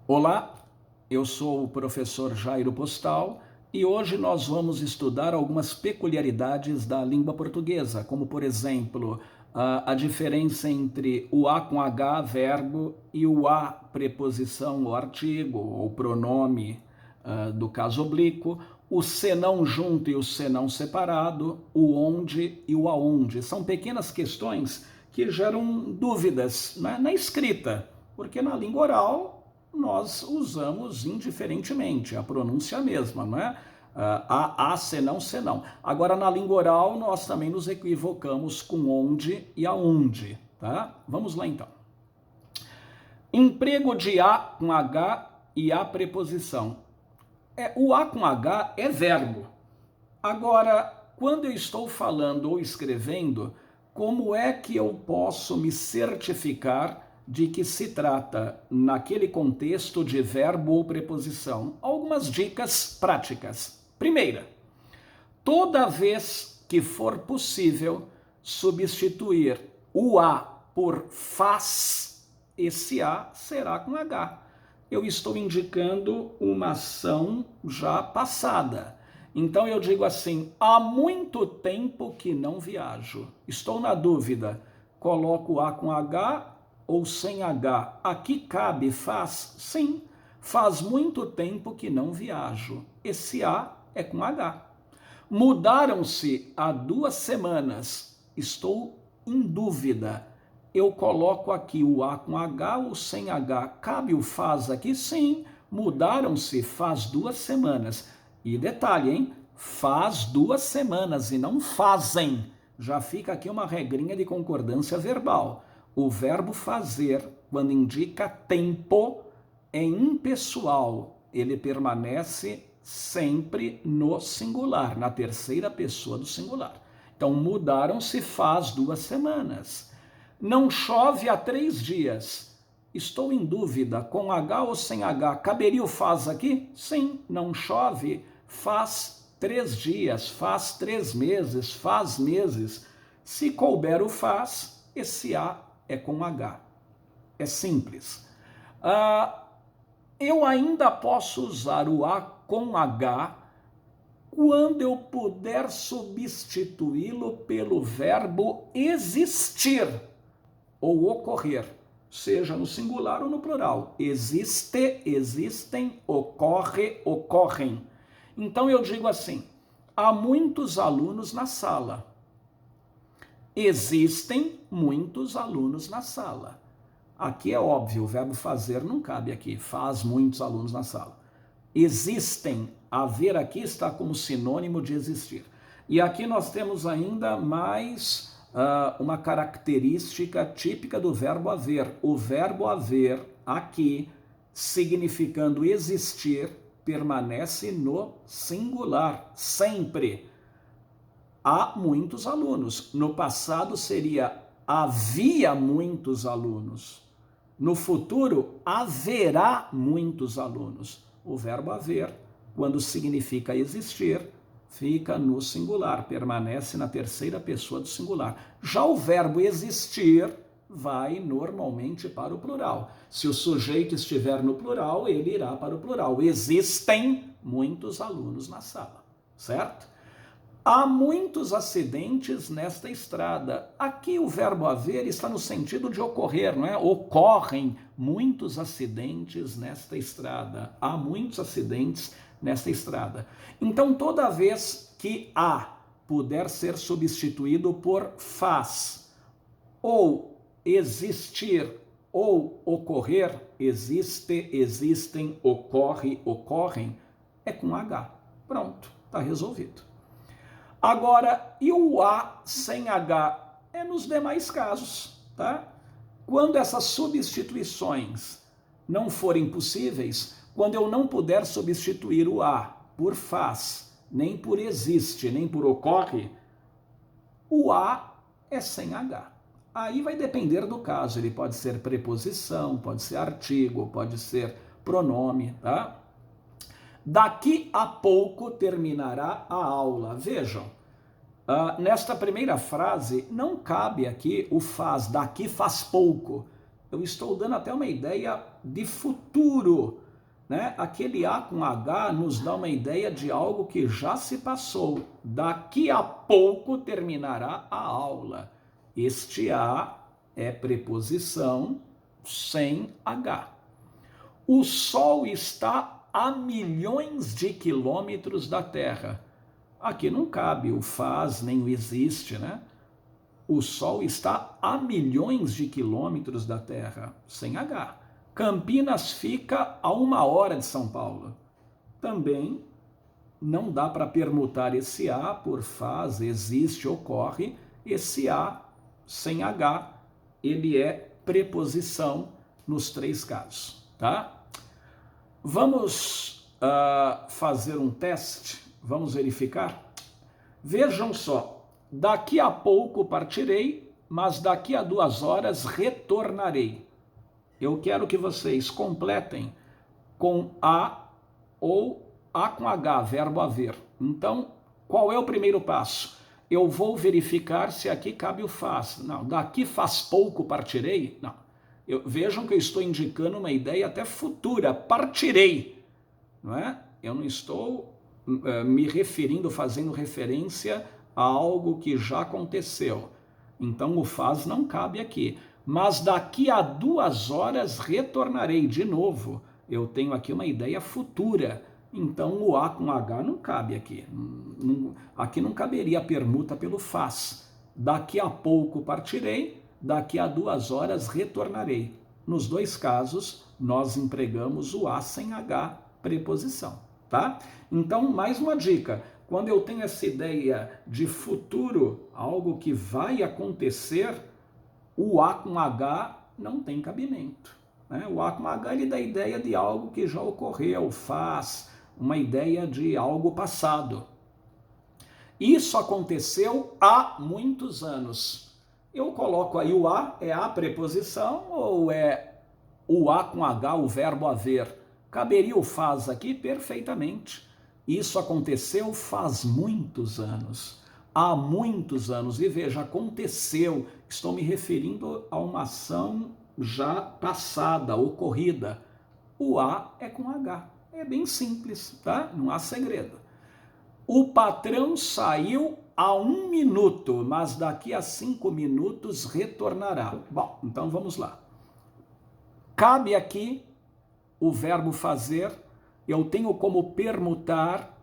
Olá, eu sou o professor Jairo Postal e hoje nós vamos estudar algumas peculiaridades da língua portuguesa, como por exemplo, a diferença entre o A com H, verbo, e o A, preposição ou artigo, ou pronome do caso oblíquo, o senão junto e o senão separado, o onde e o aonde. São pequenas questões que geram dúvidas, né, na escrita, porque na língua oral nós usamos indiferentemente, a pronúncia mesma, não é? A, senão, senão. Agora, na língua oral, nós também nos equivocamos com onde e aonde, tá? Vamos lá, então. Emprego de A com H e A preposição. O A com H é verbo. Agora, quando eu estou falando ou escrevendo, como é que eu posso me certificar de que se trata, naquele contexto, de verbo ou preposição? Algumas dicas práticas. Primeira, toda vez que for possível substituir o A por faz, esse A será com H. Eu estou indicando uma ação já passada. Então eu digo assim: há muito tempo que não viajo. Estou na dúvida, coloco A com H ou sem H? Aqui cabe faz? Sim, faz muito tempo que não viajo. Esse A é com H. Mudaram-se há 2 semanas. Estou em dúvida. Eu coloco aqui o A com H ou sem H. Cabe o faz aqui? Sim. Mudaram-se faz 2 semanas. E detalhe, hein? Faz 2 semanas e não fazem. Já fica aqui uma regrinha de concordância verbal. O verbo fazer, quando indica tempo, é impessoal. Ele permanece sempre no singular, na terceira pessoa do singular. Então, mudaram-se faz 2 semanas. Não chove há 3 dias. Estou em dúvida, com H ou sem H? Caberia o faz aqui? Sim, não chove faz 3 dias, faz 3 meses, faz meses. Se couber o faz, esse A é com H. É simples. Eu ainda posso usar o A com H quando eu puder substituí-lo pelo verbo existir ou ocorrer, seja no singular ou no plural. Existe, existem, ocorre, ocorrem. Então eu digo assim: há muitos alunos na sala. Existem muitos alunos na sala. Aqui é óbvio, o verbo fazer não cabe aqui. Faz muitos alunos na sala. Existem, haver aqui está como sinônimo de existir. E aqui nós temos ainda mais uma característica típica do verbo haver. O verbo haver aqui, significando existir, permanece no singular, sempre. Há muitos alunos. No passado seria havia muitos alunos. No futuro, haverá muitos alunos. O verbo haver, quando significa existir, fica no singular, permanece na terceira pessoa do singular. Já o verbo existir vai normalmente para o plural. Se o sujeito estiver no plural, ele irá para o plural. Existem muitos alunos na sala, certo? Há muitos acidentes nesta estrada. Aqui o verbo haver está no sentido de ocorrer, não é? Ocorrem muitos acidentes nesta estrada. Há muitos acidentes nesta estrada. Então, toda vez que há puder ser substituído por faz, ou existir, ou ocorrer, existe, existem, ocorre, ocorrem, é com H. Pronto, está resolvido. Agora, e o A sem H? É nos demais casos, tá? Quando essas substituições não forem possíveis, quando eu não puder substituir o A por faz, nem por existe, nem por ocorre, o A é sem H. Aí vai depender do caso, ele pode ser preposição, pode ser artigo, pode ser pronome, tá? Daqui a pouco terminará a aula. Vejam, nesta primeira frase não cabe aqui o faz, daqui faz pouco. Eu estou dando até uma ideia de futuro, né? Aquele A com H nos dá uma ideia de algo que já se passou. Daqui a pouco terminará a aula. Este A é preposição sem H. O Sol está a milhões de quilômetros da Terra. Aqui não cabe o faz nem o existe, né? O Sol está a milhões de quilômetros da Terra, sem H. Campinas fica a 1 hora de São Paulo. Também não dá para permutar esse A por faz, existe, ocorre. Esse A sem H, ele é preposição nos 3 casos, tá? Vamos fazer um teste, vamos verificar? Vejam só, daqui a pouco partirei, mas daqui a 2 horas retornarei. Eu quero que vocês completem com A ou A com H, verbo haver. Então, qual é o primeiro passo? Eu vou verificar se aqui cabe o faz. Não, daqui faz pouco partirei? Não. Vejam que eu estou indicando uma ideia até futura, partirei. Não é? Eu não estou me referindo, fazendo referência a algo que já aconteceu. Então, o faz não cabe aqui. Mas daqui a 2 horas retornarei de novo. Eu tenho aqui uma ideia futura. Então, o A com H não cabe aqui. Aqui não caberia a permuta pelo faz. Daqui a pouco partirei, daqui a 2 horas retornarei. Nos 2 casos, nós empregamos o A sem H, preposição, tá? Então, mais uma dica. Quando eu tenho essa ideia de futuro, algo que vai acontecer, o A com H não tem cabimento, né? O A com H ele dá a ideia de algo que já ocorreu, faz, uma ideia de algo passado. Isso aconteceu há muitos anos. Eu coloco aí o A, é a preposição ou é o A com H, o verbo haver? Caberia o faz aqui perfeitamente. Isso aconteceu faz muitos anos. Há muitos anos. E veja, aconteceu. Estou me referindo a uma ação já passada, ocorrida. O A é com H. É bem simples, tá? Não há segredo. O patrão saiu há 1 minuto, mas daqui a 5 minutos retornará. Bom, então vamos lá. Cabe aqui o verbo fazer. Eu tenho como permutar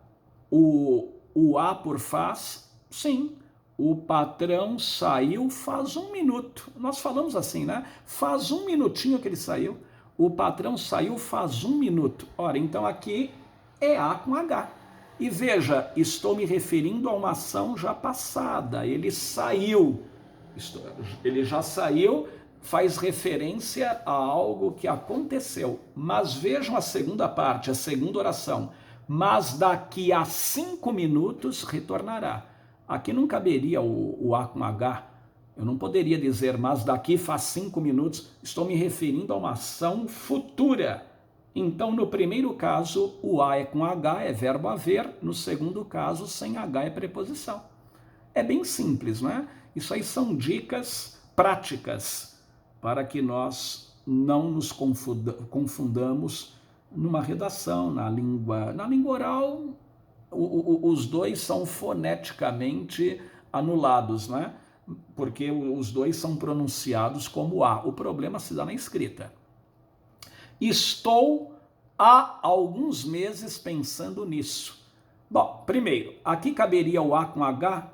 o A por faz? Sim. O patrão saiu faz 1 minuto. Nós falamos assim, né? Faz 1 minutinho que ele saiu. O patrão saiu faz 1 minuto. Ora, então aqui é A com H. E veja, estou me referindo a uma ação já passada. Ele saiu. Ele já saiu, faz referência a algo que aconteceu. Mas vejam a segunda parte, a segunda oração. Mas daqui a 5 minutos retornará. Aqui não caberia o A com H. Eu não poderia dizer, mas daqui faz 5 minutos. Estou me referindo a uma ação futura. Então, no primeiro caso, o A é com H, é verbo haver. No segundo caso, sem H é preposição. É bem simples, não é? Isso aí são dicas práticas para que nós não nos confundamos numa redação, na língua oral. Os dois são foneticamente anulados, né? Porque os dois são pronunciados como A. O problema se dá na escrita. Estou há alguns meses pensando nisso. Bom, primeiro, aqui caberia o A com H.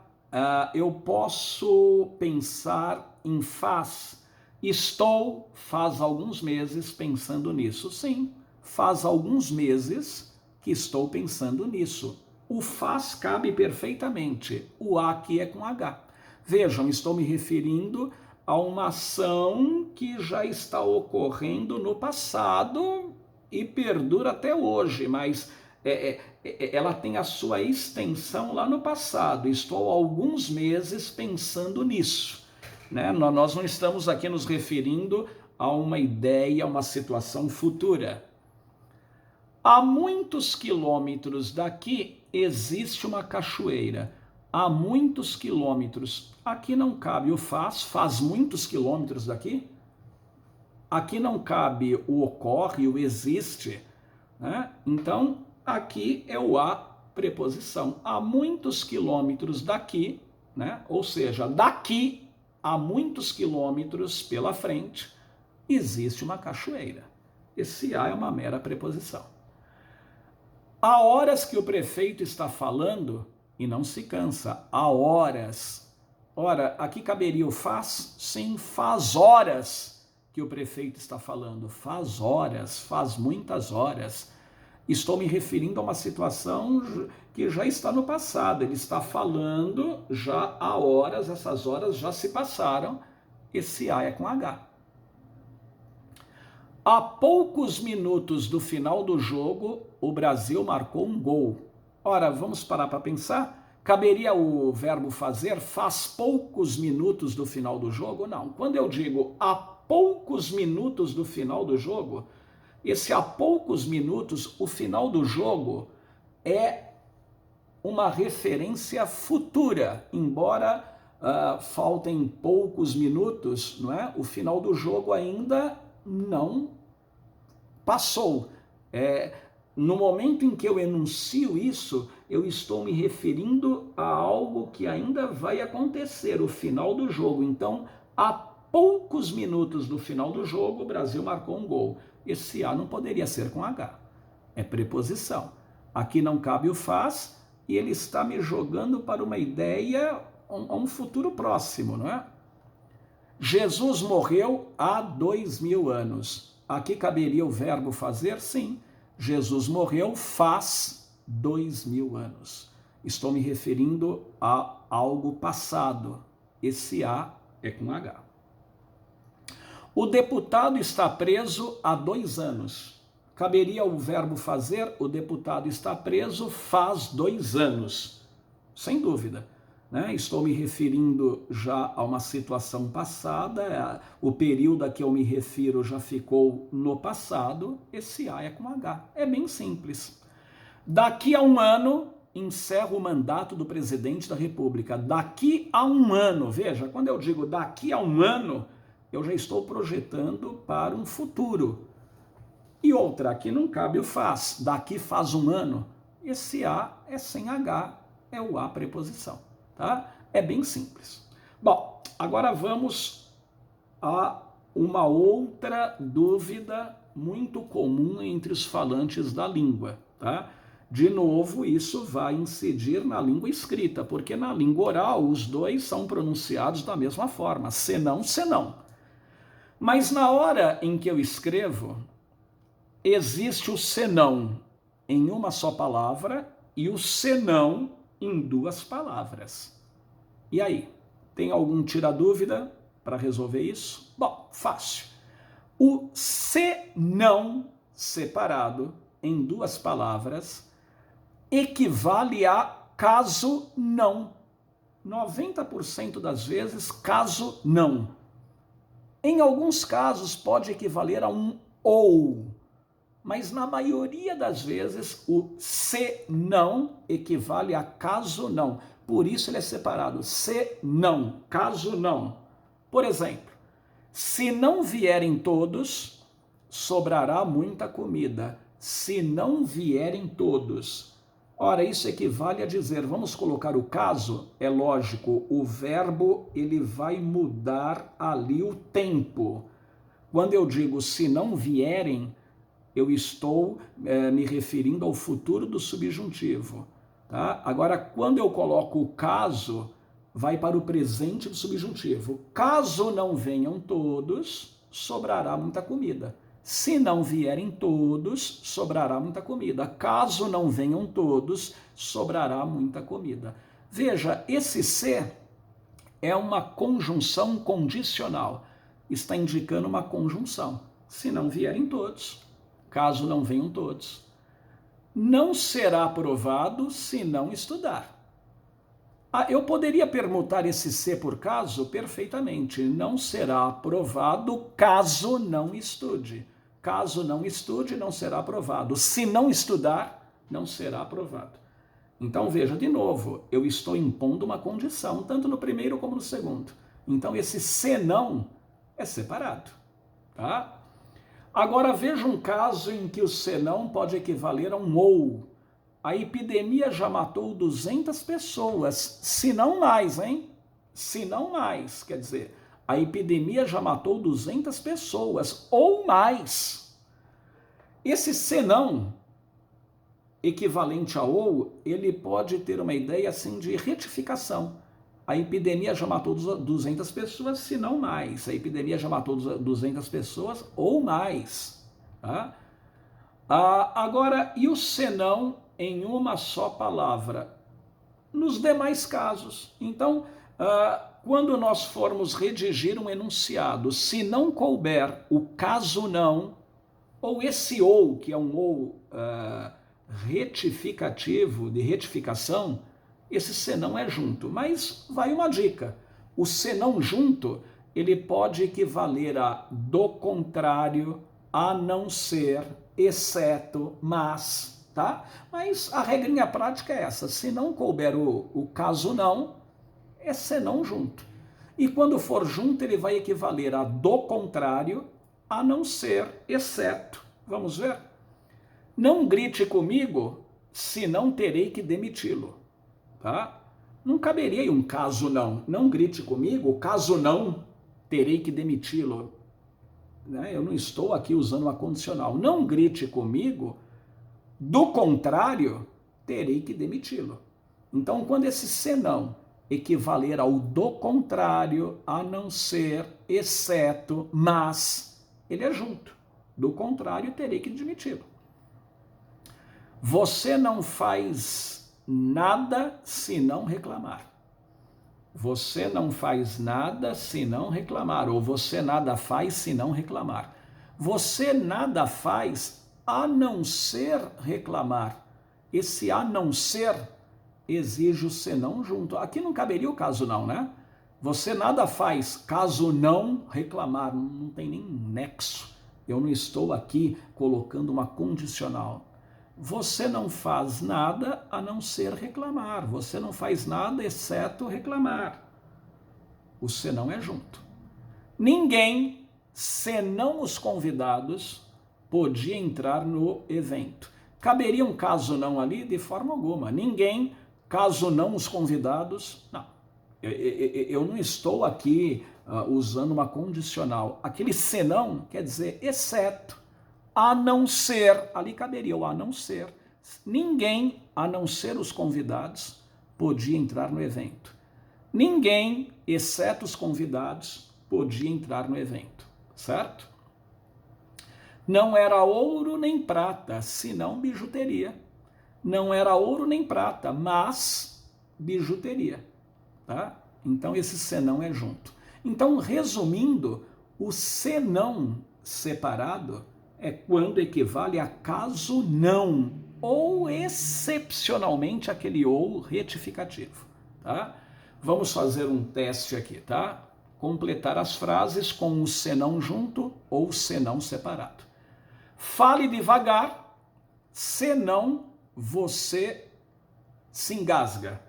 Eu posso pensar em faz. Estou faz alguns meses pensando nisso. Sim, faz alguns meses que estou pensando nisso. O faz cabe perfeitamente. O A aqui é com H. Vejam, estou me referindo a uma ação que já está ocorrendo no passado e perdura até hoje, mas ela tem a sua extensão lá no passado. Estou há alguns meses pensando nisso, né? Nós não estamos aqui nos referindo a uma ideia, a uma situação futura. A muitos quilômetros daqui existe uma cachoeira. Há muitos quilômetros. Aqui não cabe o faz muitos quilômetros daqui? Aqui não cabe o ocorre, o existe, né? Então, aqui é o a preposição. A muitos quilômetros daqui, né? Ou seja, daqui a muitos quilômetros pela frente, existe uma cachoeira. Esse a é uma mera preposição. Há horas que o prefeito está falando e não se cansa. Há horas. Ora, aqui caberia o faz? Sim, faz horas que o prefeito está falando. Faz horas, faz muitas horas. Estou me referindo a uma situação que já está no passado. Ele está falando já há horas, essas horas já se passaram. Esse a é com H. Há poucos minutos do final do jogo, o Brasil marcou um gol. Ora, vamos parar para pensar? Caberia o verbo fazer faz poucos minutos do final do jogo? Não. Quando eu digo há poucos minutos do final do jogo, esse há poucos minutos, o final do jogo é uma referência futura, embora faltem poucos minutos, não é? O final do jogo ainda não passou. No momento em que eu enuncio isso, eu estou me referindo a algo que ainda vai acontecer, o final do jogo. Então, há poucos minutos do final do jogo, o Brasil marcou um gol. Esse a não poderia ser com H. É preposição. Aqui não cabe o faz e ele está me jogando para uma ideia, um futuro próximo, não é? Jesus morreu há 2000 anos. Aqui caberia o verbo fazer? Sim. Jesus morreu faz 2000 anos. Estou me referindo a algo passado. Esse a é com H. O deputado está preso há 2 anos. Caberia o verbo fazer? O deputado está preso faz 2 anos. Sem dúvida. Né? Estou me referindo já a uma situação passada, o período a que eu me refiro já ficou no passado, esse a é com H. É bem simples. Daqui a um ano, encerra o mandato do presidente da República. Daqui a um ano, veja, quando eu digo daqui a um ano, eu já estou projetando para um futuro. E outra, aqui não cabe o faz. Daqui faz um ano, esse a é sem H, é o a preposição. Tá? É bem simples. Bom, agora vamos a uma outra dúvida muito comum entre os falantes da língua. Tá? De novo, isso vai incidir na língua escrita, porque na língua oral os dois são pronunciados da mesma forma, senão, senão. Mas na hora em que eu escrevo, existe o senão em uma só palavra e o senão em 2 palavras. E aí, tem algum tira-dúvida para resolver isso? Bom, fácil. O senão separado em 2 palavras equivale a caso não. 90% das vezes, caso não. Em alguns casos, pode equivaler a um ou. Mas na maioria das vezes o se não equivale a caso não. Por isso ele é separado. Se não, caso não. Por exemplo, se não vierem todos, sobrará muita comida. Se não vierem todos. Ora, isso equivale a dizer, vamos colocar o caso, é lógico, o verbo ele vai mudar ali o tempo. Quando eu digo se não vierem, eu estou me referindo ao futuro do subjuntivo. Tá? Agora, quando eu coloco o caso, vai para o presente do subjuntivo. Caso não venham todos, sobrará muita comida. Se não vierem todos, sobrará muita comida. Caso não venham todos, sobrará muita comida. Veja, esse se é uma conjunção condicional. Está indicando uma conjunção. Se não vierem todos, caso não venham todos. Não será aprovado se não estudar. Eu poderia permutar esse se por caso perfeitamente. Não será aprovado caso não estude. Caso não estude, não será aprovado. Se não estudar, não será aprovado. Então veja de novo, eu estou impondo uma condição, tanto no primeiro como no segundo. Então esse se não é separado. Tá? Agora veja um caso em que o senão pode equivaler a um ou. A epidemia já matou 200 pessoas, se não mais, hein? Se não mais, quer dizer, a epidemia já matou 200 pessoas ou mais. Esse senão, equivalente a ou, ele pode ter uma ideia assim de retificação. A epidemia já matou 200 pessoas, se não mais. A epidemia já matou 200 pessoas ou mais. Tá? Agora, e o senão em uma só palavra? Nos demais casos. Então, quando nós formos redigir um enunciado, se não couber o caso não, ou esse ou, que é um ou retificativo, de retificação, esse senão é junto. Mas vai uma dica. O senão junto, ele pode equivaler a do contrário, a não ser, exceto, mas, tá? Mas a regrinha prática é essa. Se não couber o caso não, é senão junto. E quando for junto, ele vai equivaler a do contrário, a não ser, exceto. Vamos ver? Não grite comigo, senão terei que demiti-lo. Tá? Não caberia aí um caso não. Não grite comigo, caso não, terei que demiti-lo. Né? Eu não estou aqui usando uma condicional. Não grite comigo, do contrário, terei que demiti-lo. Então, quando esse senão equivaler ao do contrário, a não ser, exceto, mas, ele é junto. Do contrário, terei que demiti-lo. Você não faz nada se não reclamar. Você não faz nada se não reclamar. Ou você nada faz se não reclamar. Você nada faz a não ser reclamar. Esse a não ser exige o senão junto. Aqui não caberia o caso não, né? Você nada faz caso não reclamar. Não tem nem nexo. Eu não estou aqui colocando uma condicional. Você não faz nada a não ser reclamar. Você não faz nada exceto reclamar. O senão é junto. Ninguém, senão os convidados, podia entrar no evento. Caberia um caso não ali? De forma alguma. Ninguém, caso não os convidados, não. Eu não estou aqui usando uma condicional. Aquele senão quer dizer exceto. A não ser, ali caberia o a não ser, ninguém, a não ser os convidados, podia entrar no evento. Ninguém, exceto os convidados, podia entrar no evento, certo? Não era ouro nem prata, senão bijuteria. Não era ouro nem prata, mas bijuteria, tá? Então esse senão é junto. Então, resumindo, o senão separado é quando equivale a caso não, ou excepcionalmente aquele ou retificativo, tá? Vamos fazer um teste aqui, tá? Completar as frases com o senão junto ou senão separado. Fale devagar, senão você se engasga.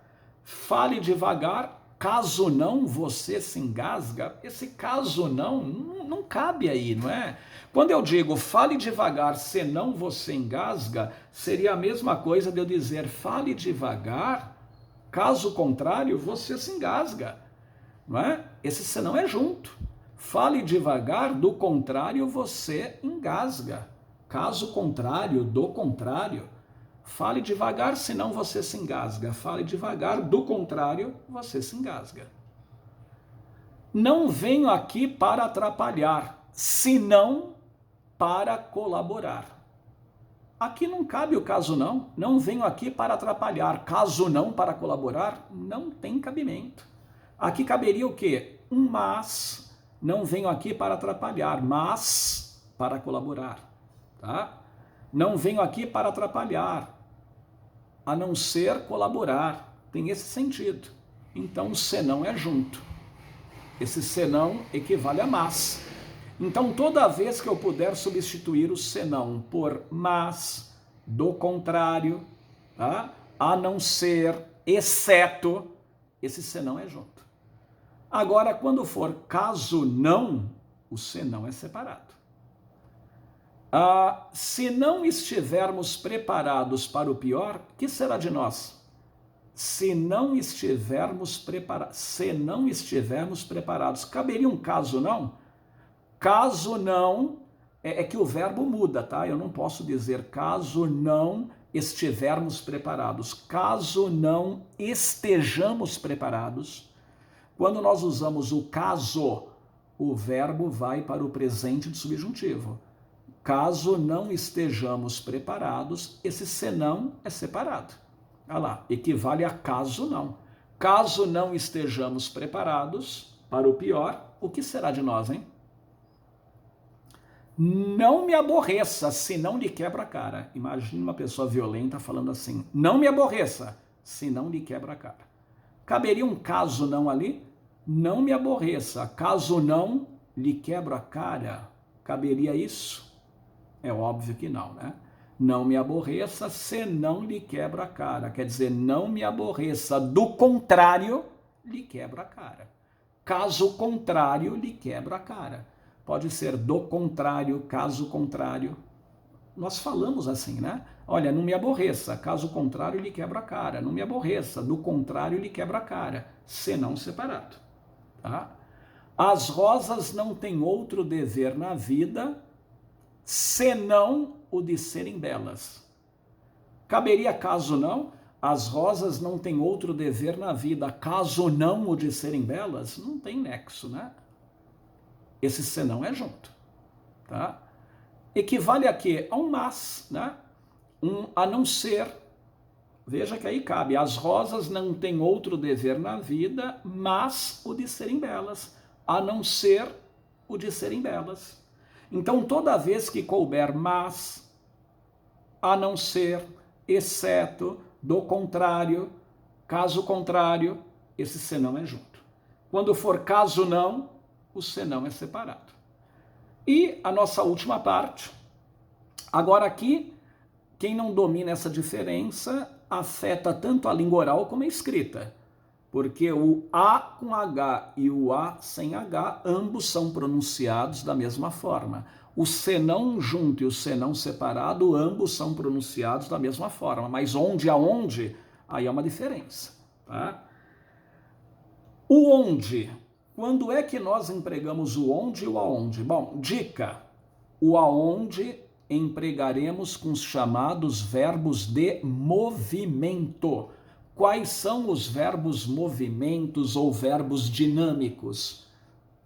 Fale devagar, caso não você se engasga. Esse caso não cabe aí, não é? Quando eu digo fale devagar, senão você engasga, seria a mesma coisa de eu dizer fale devagar, caso contrário você se engasga, não é? Esse senão é junto. Fale devagar, do contrário você engasga. Caso contrário, do contrário. Fale devagar, senão você se engasga. Fale devagar, do contrário, você se engasga. Não venho aqui para atrapalhar, senão para colaborar. Aqui não cabe o caso não. Não venho aqui para atrapalhar, caso não para colaborar, não tem cabimento. Aqui caberia o quê? Um mas. Não venho aqui para atrapalhar, mas para colaborar. Tá? Não venho aqui para atrapalhar, a não ser colaborar. Tem esse sentido. Então, o senão é junto. Esse senão equivale a mas. Então, toda vez que eu puder substituir o senão por mas, do contrário, tá? A não ser, exceto, esse senão é junto. Agora, quando for caso não, o senão é separado. Se não estivermos preparados para o pior, que será de nós? Se não estivermos preparados. Caberia um caso não? Caso não, é que o verbo muda, tá? Eu não posso dizer caso não estivermos preparados. Caso não estejamos preparados, quando nós usamos o caso, o verbo vai para o presente do subjuntivo. Caso não estejamos preparados, esse senão é separado. Olha lá, equivale a caso não. Caso não estejamos preparados para o pior, o que será de nós, hein? Não me aborreça, senão lhe quebra a cara. Imagine uma pessoa violenta falando assim, não me aborreça, senão lhe quebra a cara. Caberia um caso não ali? Não me aborreça, caso não lhe quebra a cara. Caberia isso? É óbvio que não, né? Não me aborreça, senão lhe quebra a cara. Quer dizer, não me aborreça, do contrário, lhe quebra a cara. Caso contrário, lhe quebra a cara. Pode ser do contrário, caso contrário. Nós falamos assim, né? Olha, não me aborreça, caso contrário, lhe quebra a cara. Não me aborreça, do contrário, lhe quebra a cara. Senão separado. Tá? As rosas não têm outro dever na vida senão o de serem belas. Caberia caso não? As rosas não têm outro dever na vida, caso não o de serem belas? Não tem nexo, né? Esse senão é junto, tá? Equivale a quê? A um mas, né? A não ser. Veja que aí cabe. As rosas não têm outro dever na vida, mas o de serem belas, a não ser o de serem belas. Então, toda vez que couber mas, a não ser, exceto, do contrário, caso contrário, esse senão é junto. Quando for caso não, o senão é separado. E a nossa última parte. Agora aqui, quem não domina essa diferença afeta tanto a língua oral como a escrita. Porque o A com H e o A sem H, ambos são pronunciados da mesma forma. O senão junto e o senão separado, ambos são pronunciados da mesma forma. Mas onde, aonde, aí é uma diferença. Tá? O onde. Quando é que nós empregamos o onde e o aonde? Bom, dica. O aonde empregaremos com os chamados verbos de movimento. Quais são os verbos movimentos ou verbos dinâmicos?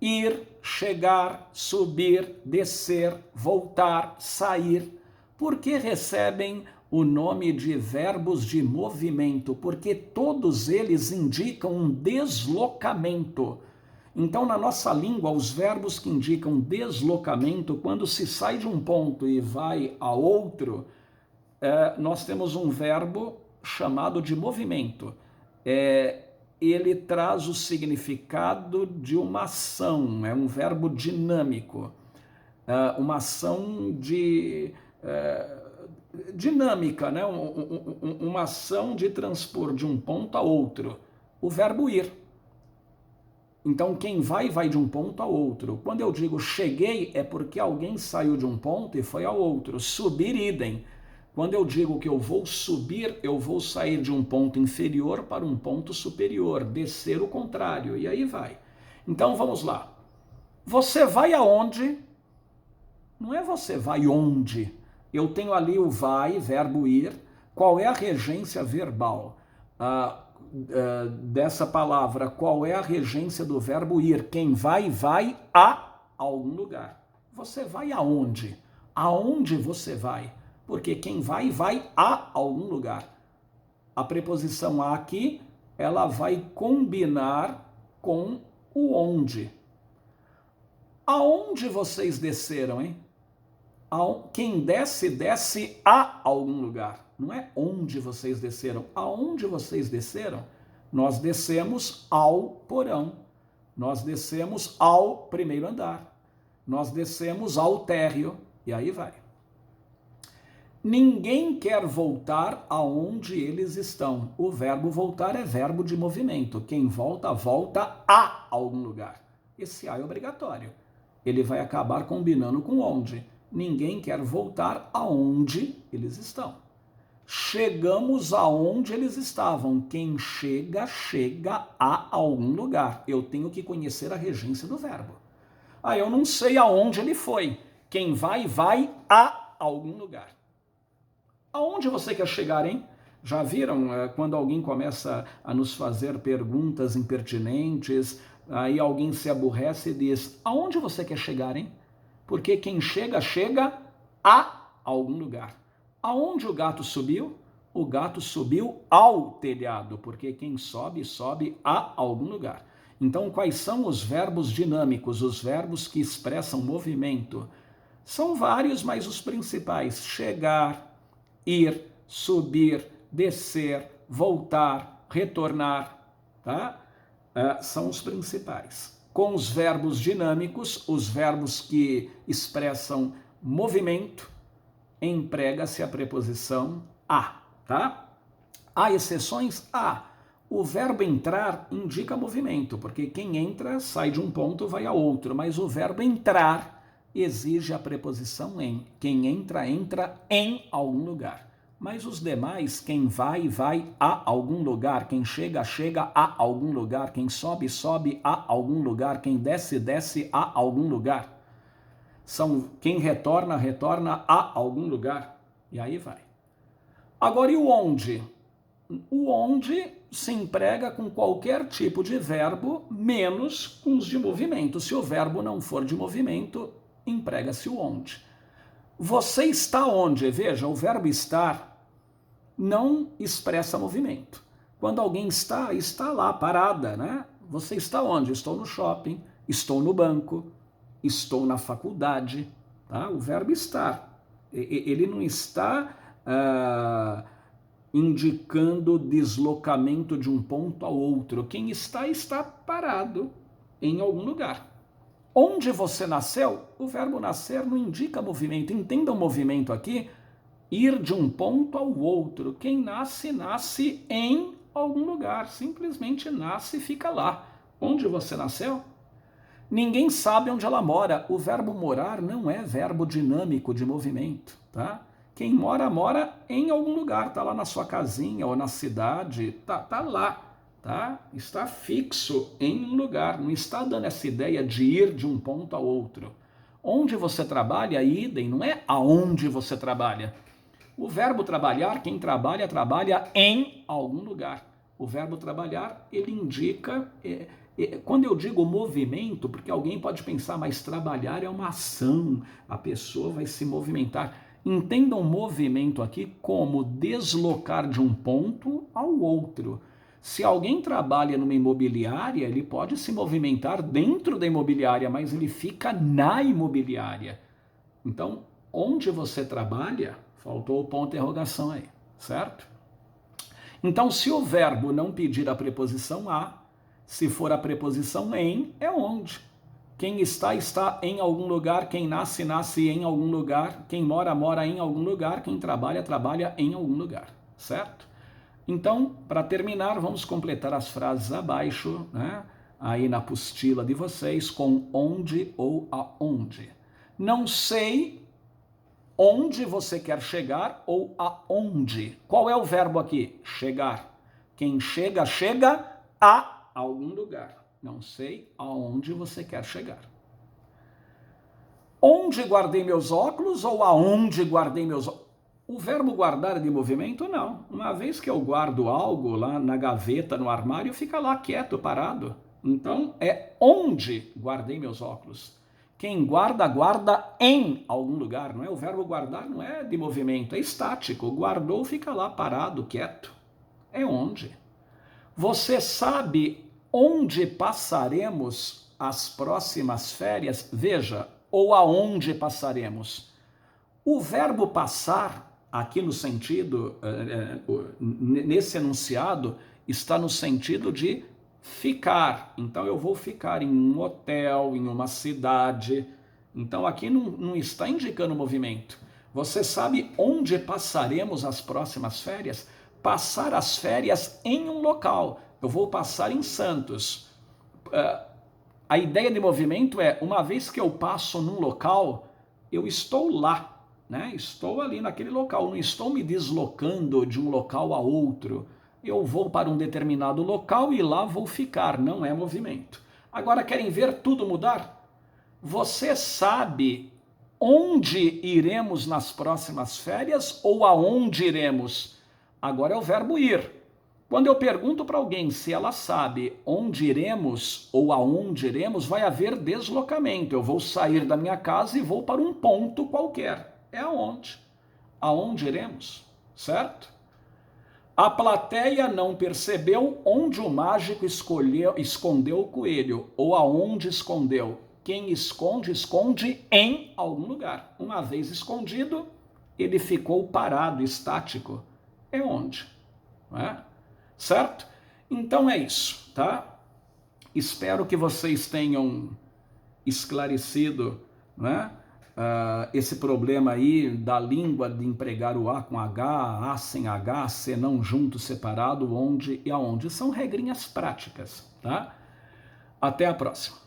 Ir, chegar, subir, descer, voltar, sair. Por que recebem o nome de verbos de movimento? Porque todos eles indicam um deslocamento. Então, na nossa língua, os verbos que indicam deslocamento, quando se sai de um ponto e vai a outro, nós temos um verbo chamado de movimento. Ele traz o significado de uma ação, é um verbo dinâmico, uma ação dinâmica, né? Uma ação de transpor de um ponto a outro. O verbo ir. Então, quem vai de um ponto a outro. Quando eu digo cheguei, é porque alguém saiu de um ponto e foi ao outro. Subir, idem. Quando eu digo que eu vou subir, eu vou sair de um ponto inferior para um ponto superior. Descer o contrário, e aí vai. Então, vamos lá. Você vai aonde? Não é você vai onde. Eu tenho ali o vai, verbo ir. Qual é a regência verbal? Dessa palavra, qual é a regência do verbo ir? Quem vai a algum lugar. Você vai aonde? Aonde você vai? Porque quem vai a algum lugar. A preposição a aqui, ela vai combinar com o onde. Aonde vocês desceram, hein? Quem desce, desce a algum lugar. Não é onde vocês desceram. Aonde vocês desceram? Nós descemos ao porão. Nós descemos ao primeiro andar. Nós descemos ao térreo. E aí vai. Ninguém quer voltar aonde eles estão. O verbo voltar é verbo de movimento. Quem volta, volta a algum lugar. Esse a é obrigatório. Ele vai acabar combinando com onde. ninguém quer voltar aonde eles estão. Chegamos aonde eles estavam. Quem chega, chega a algum lugar. Eu tenho que conhecer a regência do verbo. Eu não sei aonde ele foi. Quem vai, vai a algum lugar. Aonde você quer chegar, hein? Já viram quando alguém começa a nos fazer perguntas impertinentes, aí alguém se aborrece e diz, aonde você quer chegar, hein? Porque quem chega, chega a algum lugar. Aonde o gato subiu? O gato subiu ao telhado, porque quem sobe, sobe a algum lugar. Então, quais são os verbos dinâmicos, os verbos que expressam movimento? São vários, mas os principais: chegar, ir, subir, descer, voltar, retornar, tá? São os principais. Com os verbos dinâmicos, os verbos que expressam movimento, emprega-se a preposição a, tá? Há exceções? O verbo entrar indica movimento, porque quem entra sai de um ponto, vai a outro, mas o verbo entrar exige a preposição em. Quem entra, entra em algum lugar. Mas os demais, quem vai, vai a algum lugar. Quem chega, chega a algum lugar. Quem sobe, sobe a algum lugar. Quem desce, desce a algum lugar. Quem retorna, retorna a algum lugar. E aí vai. Agora, e o onde? O onde se emprega com qualquer tipo de verbo, menos com os de movimento. Se o verbo não for de movimento, emprega-se o onde. Você está onde? Veja, o verbo estar não expressa movimento. Quando alguém está lá, parada, né? Você está onde? Estou no shopping, estou no banco, estou na faculdade, tá? O verbo estar. Ele não está indicando deslocamento de um ponto ao outro. Quem está parado em algum lugar. Onde você nasceu, o verbo nascer não indica movimento. Entenda o movimento aqui, ir de um ponto ao outro. Quem nasce, nasce em algum lugar. Simplesmente nasce e fica lá. Onde você nasceu? Ninguém sabe onde ela mora. O verbo morar não é verbo dinâmico de movimento, tá? Quem mora, mora em algum lugar. Tá lá na sua casinha ou na cidade. Tá lá. Tá? Está fixo em um lugar, não está dando essa ideia de ir de um ponto ao outro. Onde você trabalha, idem, não é aonde você trabalha. O verbo trabalhar, quem trabalha, trabalha em algum lugar. O verbo trabalhar, ele indica... quando eu digo movimento, porque alguém pode pensar, mas trabalhar é uma ação, a pessoa vai se movimentar. Entendam movimento aqui como deslocar de um ponto ao outro. Se alguém trabalha numa imobiliária, ele pode se movimentar dentro da imobiliária, mas ele fica na imobiliária. Então, onde você trabalha, faltou o ponto de interrogação aí, certo? Então, se o verbo não pedir a preposição a, se for a preposição em, é onde. Quem está em algum lugar, quem nasce, nasce em algum lugar, quem mora, mora em algum lugar, quem trabalha, trabalha em algum lugar, certo? Então, para terminar, vamos completar as frases abaixo, né? Aí na apostila de vocês, com onde ou aonde. Não sei onde você quer chegar ou aonde. Qual é o verbo aqui? Chegar. Quem chega, chega a algum lugar. Não sei aonde você quer chegar. Onde guardei meus óculos ou aonde guardei meus óculos? O verbo guardar de movimento, não. Uma vez que eu guardo algo lá na gaveta, no armário, fica lá quieto, parado. Então, é onde guardei meus óculos. Quem guarda, guarda em algum lugar, não é? O verbo guardar não é de movimento, é estático. Guardou, fica lá parado, quieto. É onde. Você sabe onde passaremos as próximas férias? Veja, ou aonde passaremos. O verbo passar, aqui no sentido, nesse enunciado, está no sentido de ficar. Então, eu vou ficar em um hotel, em uma cidade. Então, aqui não está indicando movimento. Você sabe onde passaremos as próximas férias? Passar as férias em um local. Eu vou passar em Santos. A ideia de movimento é, uma vez que eu passo num local, eu estou lá, né? Estou ali naquele local, não estou me deslocando de um local a outro. Eu vou para um determinado local e lá vou ficar, não é movimento. Agora querem ver tudo mudar? Você sabe onde iremos nas próximas férias ou aonde iremos? Agora é o verbo ir. Quando eu pergunto para alguém se ela sabe onde iremos ou aonde iremos, vai haver deslocamento. Eu vou sair da minha casa e vou para um ponto qualquer. É aonde? Aonde iremos? Certo? A plateia não percebeu onde o mágico escondeu o coelho ou aonde escondeu. Quem esconde, esconde em algum lugar. Uma vez escondido, ele ficou parado, estático. É onde? Não é? Certo? Então é isso, tá? Espero que vocês tenham esclarecido, né, esse problema aí da língua de empregar o A com H, A sem H, C não junto, separado, onde e aonde. São regrinhas práticas, tá? Até a próxima.